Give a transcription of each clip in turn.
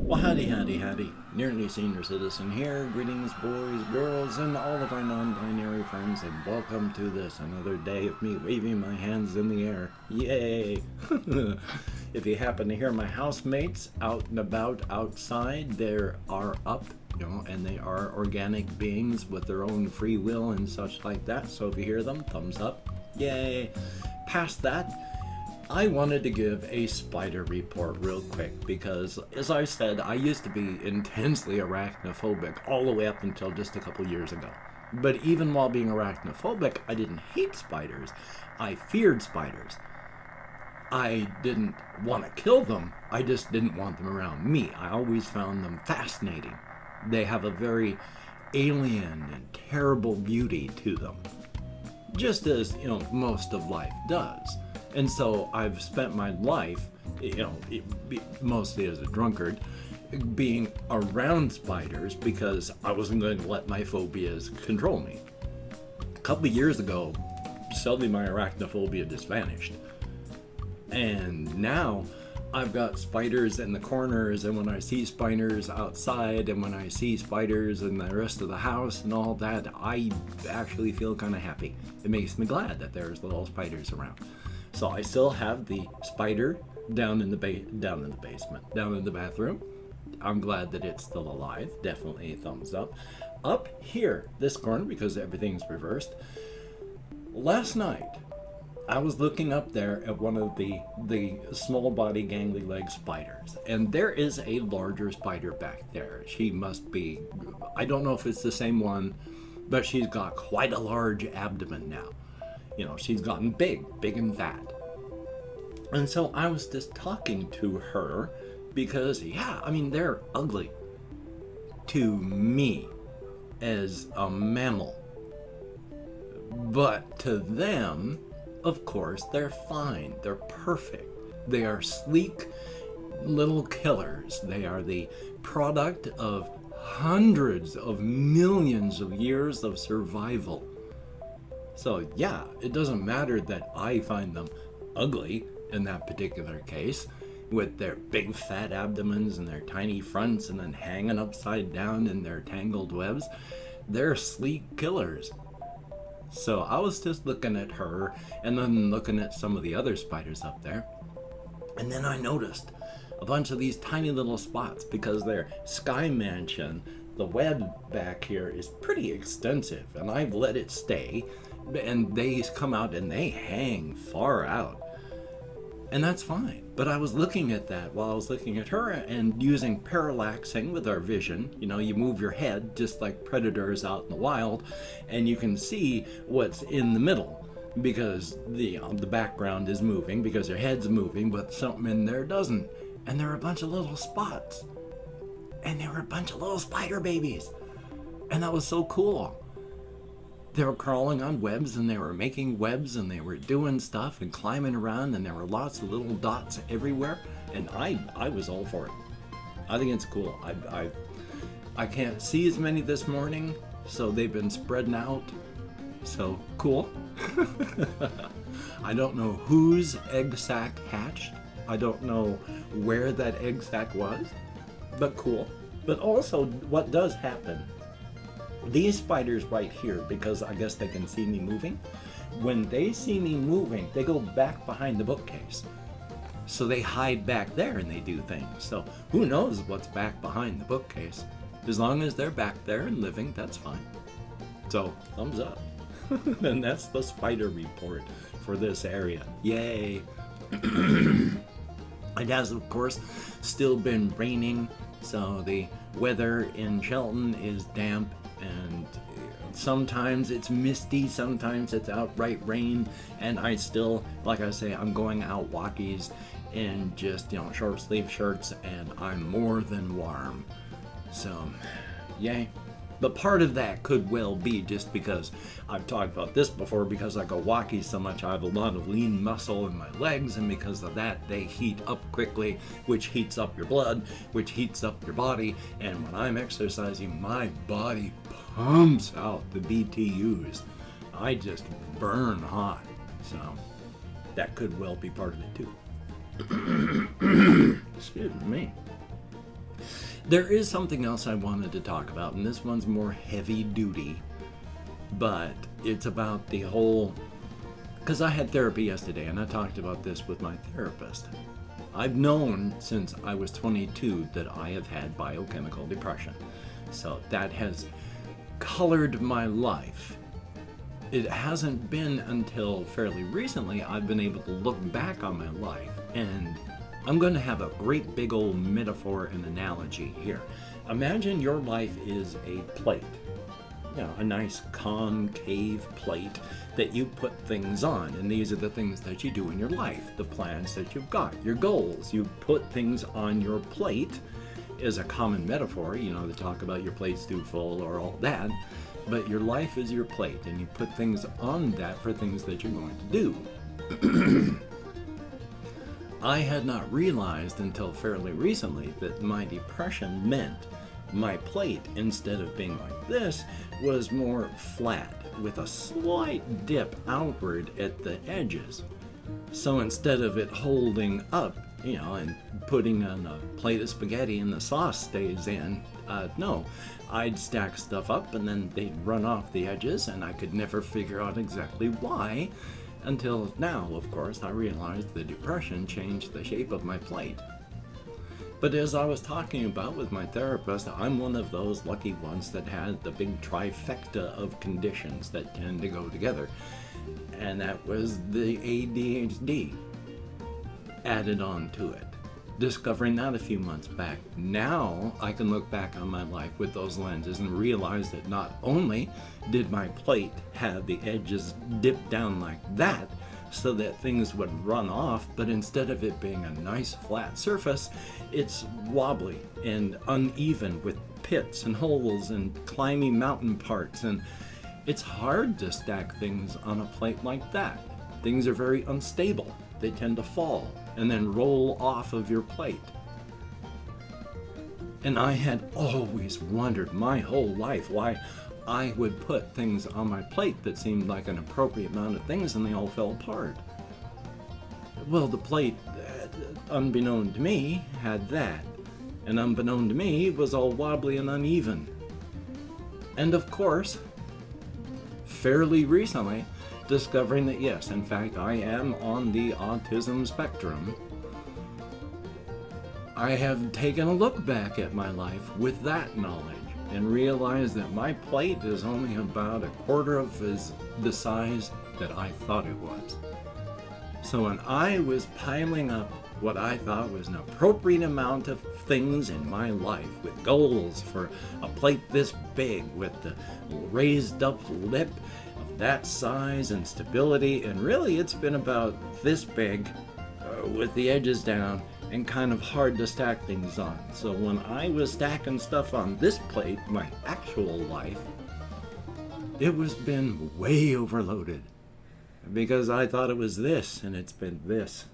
Well, howdy, howdy, howdy. Nearly Senior Citizen here. Greetings, boys, girls, and all of our non-binary friends, and welcome to this another day of me waving my hands in the air. Yay! If you happen to hear my housemates out and about outside, they are up, and they are organic beings with their own free will and such like that. So if you hear them, thumbs up. Yay! Past that, I wanted to give a spider report real quick because, as I said, I used to be intensely arachnophobic all the way up until just a couple years ago. But even while being arachnophobic, I didn't hate spiders. I feared spiders. I didn't want to kill them. I just didn't want them around me. I always found them fascinating. They have a very alien and terrible beauty to them, just as, most of life does. And so I've spent my life, mostly as a drunkard, being around spiders because I wasn't going to let my phobias control me. A couple of years ago, suddenly my arachnophobia just vanished. And now I've got spiders in the corners, and when I see spiders outside, and when I see spiders in the rest of the house and all that, I actually feel kind of happy. It makes me glad that there's little spiders around. So I still have the spider down in the bathroom. I'm glad that it's still alive. Definitely a thumbs up. Up here, this corner, because everything's reversed. Last night, I was looking up there at one of the small body gangly leg spiders, and there is a larger spider back there. She must be, I don't know if it's the same one, but she's got quite a large abdomen now. She's gotten big and fat. And so I was just talking to her because, they're ugly to me as a mammal. But to them, of course, they're fine. They're perfect. They are sleek little killers. They are the product of hundreds of millions of years of survival. So yeah, it doesn't matter that I find them ugly in that particular case, with their big fat abdomens and their tiny fronts and then hanging upside down in their tangled webs. They're sleek killers. So I was just looking at her and then looking at some of the other spiders up there. And then I noticed a bunch of these tiny little spots because their sky mansion, the web back here, is pretty extensive, and I've let it stay. And they come out and they hang far out. And that's fine. But I was looking at that while I was looking at her and using parallaxing with our vision. You move your head just like predators out in the wild, and you can see what's in the middle because the background is moving because your head's moving, but something in there doesn't. And there are a bunch of little spots. And there were a bunch of little spider babies. And that was so cool. They were crawling on webs, and they were making webs, and they were doing stuff and climbing around, and there were lots of little dots everywhere, and I was all for it. I think it's cool. I can't see as many this morning, so they've been spreading out. So cool. I don't know whose egg sac hatched. I don't know where that egg sac was, but cool. But also, what does happen, these spiders right here, because I guess they can see me moving, when they see me moving, they go back behind the bookcase. So they hide back there and they do things. So who knows what's back behind the bookcase? As long as they're back there and living, that's fine. So thumbs up. And that's the spider report for this area. Yay. It has, of course, still been raining, so the weather in Shelton is damp, and sometimes it's misty, sometimes it's outright rain, and I still, like I say, I'm going out walkies in just, short sleeve shirts, and I'm more than warm. So, yay. But part of that could well be just because I've talked about this before, because I go walkie so much, I have a lot of lean muscle in my legs, and because of that, they heat up quickly, which heats up your blood, which heats up your body, and when I'm exercising, my body pumps out the BTUs. I just burn hot, so that could well be part of it too. Excuse me. There is something else I wanted to talk about, and this one's more heavy duty, but it's about the whole, because I had therapy yesterday and I talked about this with my therapist. I've known since I was 22 that I have had biochemical depression. So that has colored my life. It hasn't been until fairly recently I've been able to look back on my life, and I'm going to have a great big old metaphor and analogy here. Imagine your life is a plate, a nice concave plate that you put things on, and these are the things that you do in your life, the plans that you've got, your goals. You put things on your plate is a common metaphor, to talk about your plate's too full or all that, but your life is your plate, and you put things on that for things that you're going to do. I had not realized until fairly recently that my depression meant my plate, instead of being like this, was more flat with a slight dip outward at the edges. So instead of it holding up, and putting on a plate of spaghetti and the sauce stays in, no, I'd stack stuff up and then they'd run off the edges, and I could never figure out exactly why, until now, of course, I realized the depression changed the shape of my plate. But as I was talking about with my therapist, I'm one of those lucky ones that had the big trifecta of conditions that tend to go together. And that was the ADHD added on to it. Discovering that a few months back. Now I can look back on my life with those lenses and realize that not only did my plate have the edges dip down like that so that things would run off, but instead of it being a nice flat surface, it's wobbly and uneven with pits and holes and climby mountain parts, and it's hard to stack things on a plate like that. Things are very unstable. They tend to fall and then roll off of your plate. And I had always wondered my whole life why I would put things on my plate that seemed like an appropriate amount of things, and they all fell apart. Well, the plate, unbeknown to me, had that, and unbeknown to me, was all wobbly and uneven. And of course, fairly recently, discovering that yes, in fact, I am on the autism spectrum, I have taken a look back at my life with that knowledge and realized that my plate is only about a quarter of the size that I thought it was. So when I was piling up what I thought was an appropriate amount of things in my life, with goals for a plate this big, with the raised up lip of that size and stability, and really it's been about this big with the edges down and kind of hard to stack things on. So when I was stacking stuff on this plate, my actual life, it was been way overloaded because I thought it was this, and it's been this.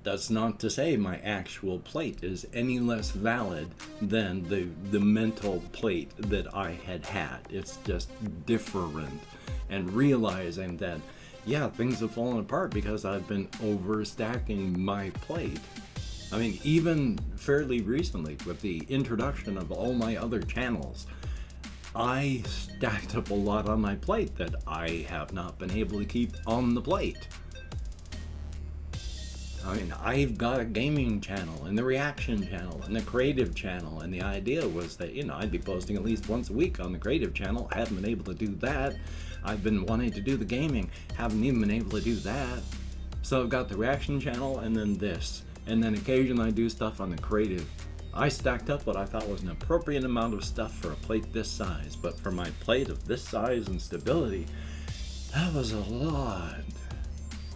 That's not to say my actual plate is any less valid than the mental plate that I had. It's just different. And realizing that, yeah, things have fallen apart because I've been overstacking my plate. I mean, even fairly recently with the introduction of all my other channels, I stacked up a lot on my plate that I have not been able to keep on the plate. I mean, I've got a gaming channel and the reaction channel and the creative channel, and the idea was that, I'd be posting at least once a week on the creative channel. I haven't been able to do that. I've been wanting to do the gaming, haven't even been able to do that. So I've got the reaction channel and then this, and then occasionally I do stuff on the creative. I stacked up what I thought was an appropriate amount of stuff for a plate this size, but for my plate of this size and stability, that was a lot.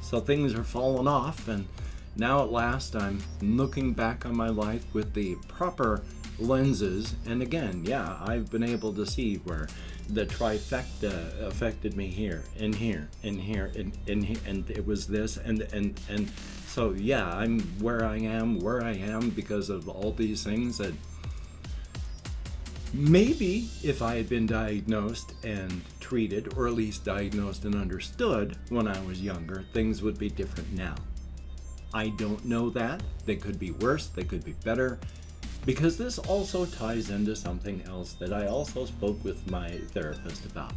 So things are falling off, and now at last I'm looking back on my life with the proper lenses, and again, yeah, I've been able to see where the trifecta affected me here, and here, and here, and here, and it was this, and so yeah, I'm where I am because of all these things that maybe if I had been diagnosed and treated, or at least diagnosed and understood when I was younger, things would be different now. I don't know that. They could be worse, they could be better, because this also ties into something else that I also spoke with my therapist about.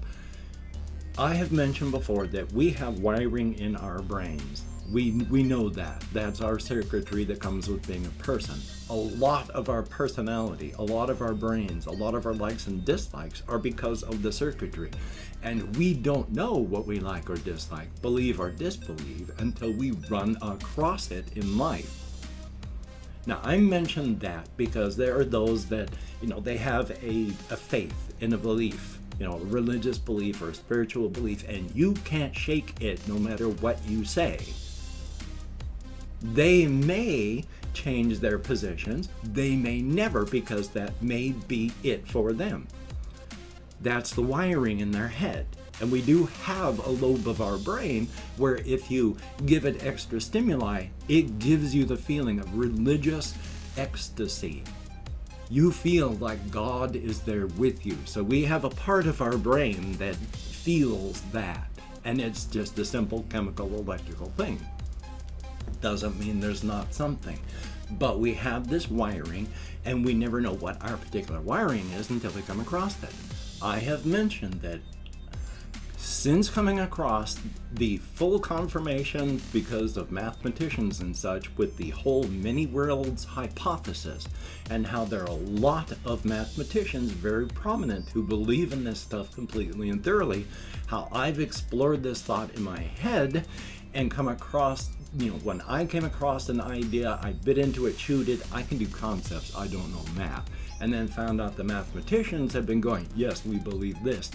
I have mentioned before that we have wiring in our brains. We know that. That's our circuitry that comes with being a person. A lot of our personality, a lot of our brains, a lot of our likes and dislikes are because of the circuitry. And we don't know what we like or dislike, believe or disbelieve, until we run across it in life. Now, I mentioned that because there are those that, they have a faith in a belief, a religious belief or a spiritual belief, and you can't shake it no matter what you say. They may change their positions, they may never, because that may be it for them. That's the wiring in their head. And we do have a lobe of our brain where if you give it extra stimuli, it gives you the feeling of religious ecstasy. You feel like God is there with you. So we have a part of our brain that feels that. And it's just a simple chemical electrical thing. Doesn't mean there's not something. But we have this wiring, and we never know what our particular wiring is until we come across it. I have mentioned that since coming across the full confirmation because of mathematicians and such with the whole many worlds hypothesis, and how there are a lot of mathematicians very prominent who believe in this stuff completely and thoroughly, how I've explored this thought in my head and come across, when I came across an idea, I bit into it, chewed it, I can do concepts, I don't know math. And then found out the mathematicians have been going, yes, we believe this.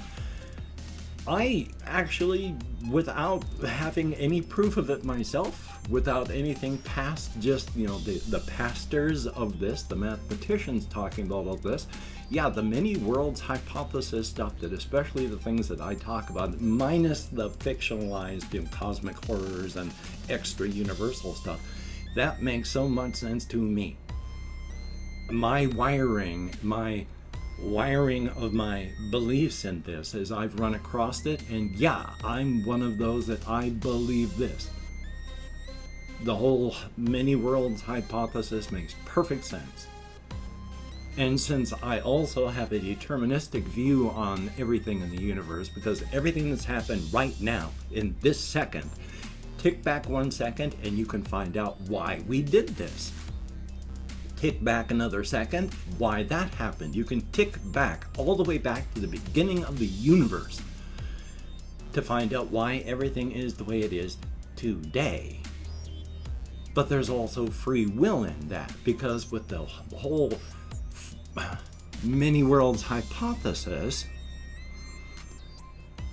I actually, without having any proof of it myself, without anything past just, the pastors of this, the mathematicians talking about all this, yeah, the many worlds hypothesis stuff, that especially the things that I talk about, minus the fictionalized cosmic horrors and extra universal stuff, that makes so much sense to me. My wiring of my beliefs in this as I've run across it, and yeah, I'm one of those that I believe this. The whole many worlds hypothesis makes perfect sense. And since I also have a deterministic view on everything in the universe, because everything that's happened right now, in this second, tick back 1 second and you can find out why we did this. Tick back another second, why that happened. You can tick back all the way back to the beginning of the universe to find out why everything is the way it is today. But there's also free will in that, because with the whole many worlds hypothesis,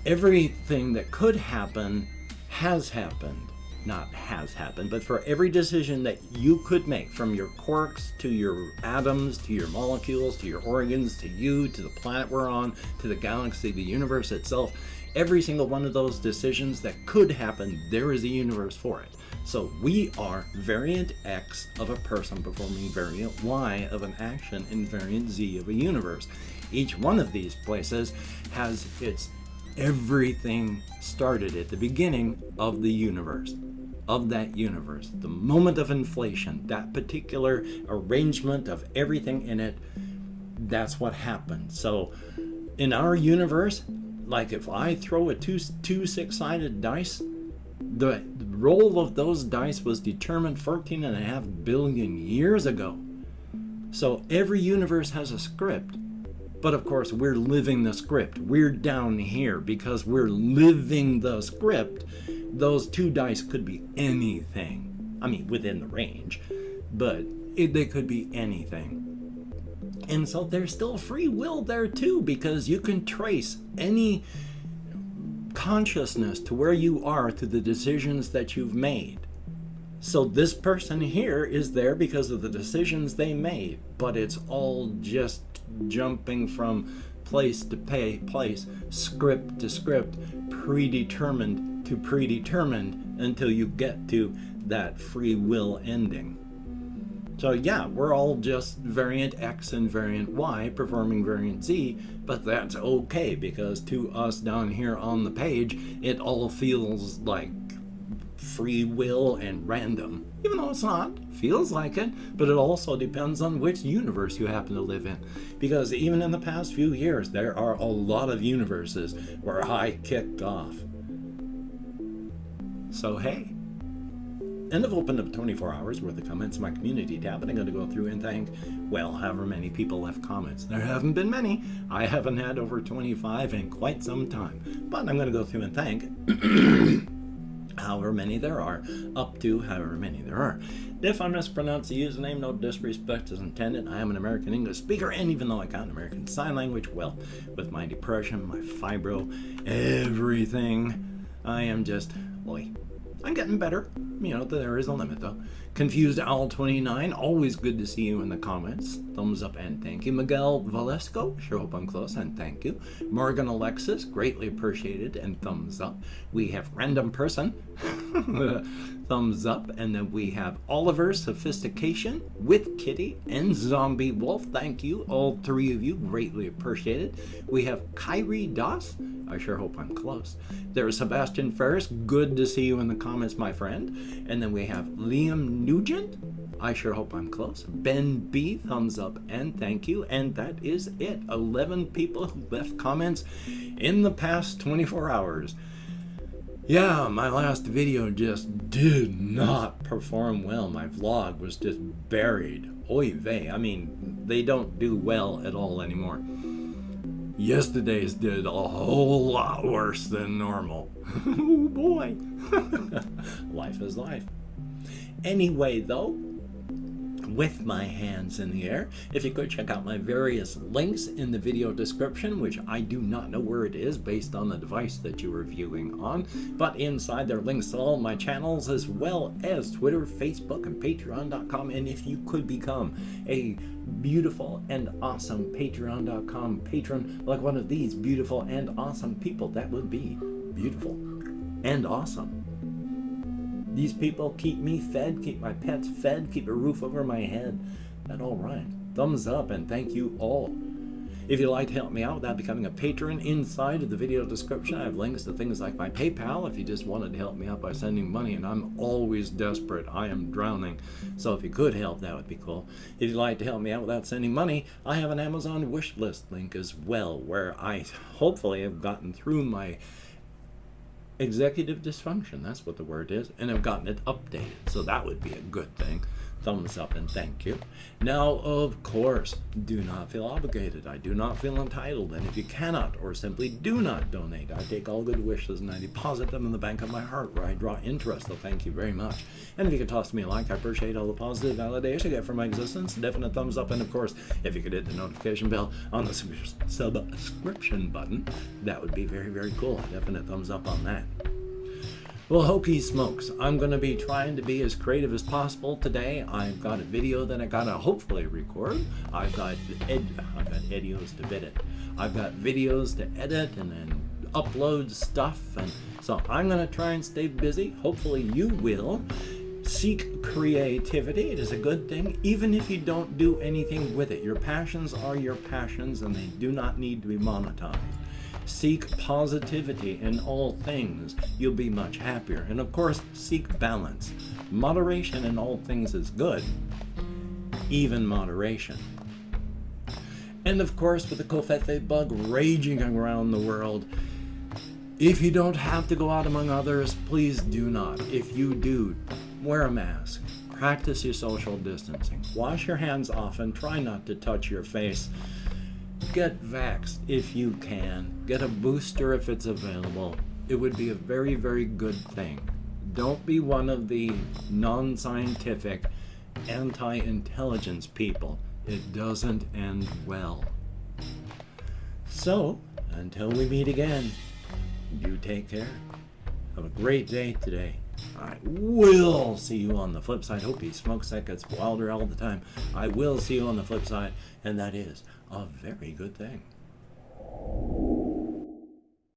everything that could happen has happened. Not has happened, but for every decision that you could make, from your quarks to your atoms to your molecules to your organs to you to the planet we're on to the galaxy, the universe itself, every single one of those decisions that could happen, there is a universe for it. So we are variant X of a person performing variant Y of an action in variant Z of a universe. Each one of these places has its everything started at the beginning of the universe, of that universe. The moment of inflation, that particular arrangement of everything in it, that's what happened. So in our universe, like if I throw a two six-sided dice, the roll of those dice was determined 14.5 billion years ago. So every universe has a script. But of course, we're living the script. We're down here because we're living the script. Those 2 dice could be anything. I mean, within the range. But they could be anything. And so there's still free will there too, because you can trace any consciousness to where you are through the decisions that you've made. So this person here is there because of the decisions they made, but it's all just jumping from place to place, script to script, predetermined to predetermined, until you get to that free will ending. So yeah, we're all just variant X and variant Y performing variant Z, but that's okay, because to us down here on the page, it all feels like free will and random, even though it's not. Feels like it, but it also depends on which universe you happen to live in. Because even in the past few years, there are a lot of universes where I kicked off. So hey. And I've opened up 24 hours worth of comments in my community tab, and I'm going to go through and thank, well, however many people left comments. There haven't been many. I haven't had over 25 in quite some time. But I'm going to go through and thank however many there are, up to however many there are. If I mispronounce the username, no disrespect is intended. I am an American English speaker, and even though I got an American Sign Language, well, with my depression, my fibro, everything, I am just, boy, I'm getting better. You know, there is a limit, though. Confused Owl 29, always good to see you in the comments. Thumbs up and thank you. Miguel Valesco, sure hope I'm close, and thank you. Morgan Alexis, greatly appreciated, and thumbs up. We have Random Person, thumbs up. And then we have Oliver Sophistication with Kitty and Zombie Wolf. Thank you, all three of you, greatly appreciated. We have Kyrie Das. I sure hope I'm close. There's Sebastian Ferris. Good to see you in the comments, my friend. And then we have Liam Nugent. I sure hope I'm close. Ben B, thumbs up and thank you. And that is it. 11 people who left comments in the past 24 hours. Yeah, my last video just did not perform well. My vlog was just buried. Oy vey. I mean, they don't do well at all anymore. Yesterday's did a whole lot worse than normal. Oh boy. Life is life. Anyway, though, with my hands in the air, if you could check out my various links in the video description, which I do not know where it is based on the device that you are viewing on, but inside there are links to all my channels as well as Twitter, Facebook, and Patreon.com. And if you could become a beautiful and awesome Patreon.com patron like one of these beautiful and awesome people, that would be beautiful and awesome. These people keep me fed, keep my pets fed, keep a roof over my head. That all right. Thumbs up and thank you all. If you'd like to help me out without becoming a patron, inside of the video description I have links to things like my PayPal if you just wanted to help me out by sending money, and I'm always desperate. I am drowning. So if you could help, that would be cool. If you'd like to help me out without sending money, I have an Amazon wish list link as well, where I hopefully have gotten through my executive dysfunction, that's what the word is, and I've gotten it updated, so that would be a good thing. Thumbs up and thank you. Now, of course, do not feel obligated. I do not feel entitled, and if you cannot or simply do not donate, I take all good wishes and I deposit them in the bank of my heart where I draw interest, so thank you very much. And if you could toss me a like, I appreciate all the positive validation I get for my existence. Definite thumbs up, and of course, if you could hit the notification bell on the subscription button, that would be very, very cool. Definite thumbs up on that. Well, Hokey smokes, I'm going to be trying to be as creative as possible today. I've got a video that I got to hopefully record. I've got videos to edit. I've got videos to edit and then upload stuff. And so I'm going to try and stay busy. Hopefully you will. Seek creativity. It is a good thing, even if you don't do anything with it. Your passions are your passions, and they do not need to be monetized. Seek positivity in all things. You'll be much happier. And of course, seek balance. Moderation in all things is good, even moderation. And of course, with the Covfefe bug raging around the world, if you don't have to go out among others, please do not. If you do, wear a mask. Practice your social distancing. Wash your hands often. Try not to touch your face. Get vaxxed if you can. Get a booster if it's available. It would be a very, very good thing. Don't be one of the non-scientific, anti-intelligence people. It doesn't end well. So, until we meet again, you take care. Have a great day today. I will see you on the flip side. Hope he smokes that gets wilder all the time. I will see you on the flip side, and that is a very good thing.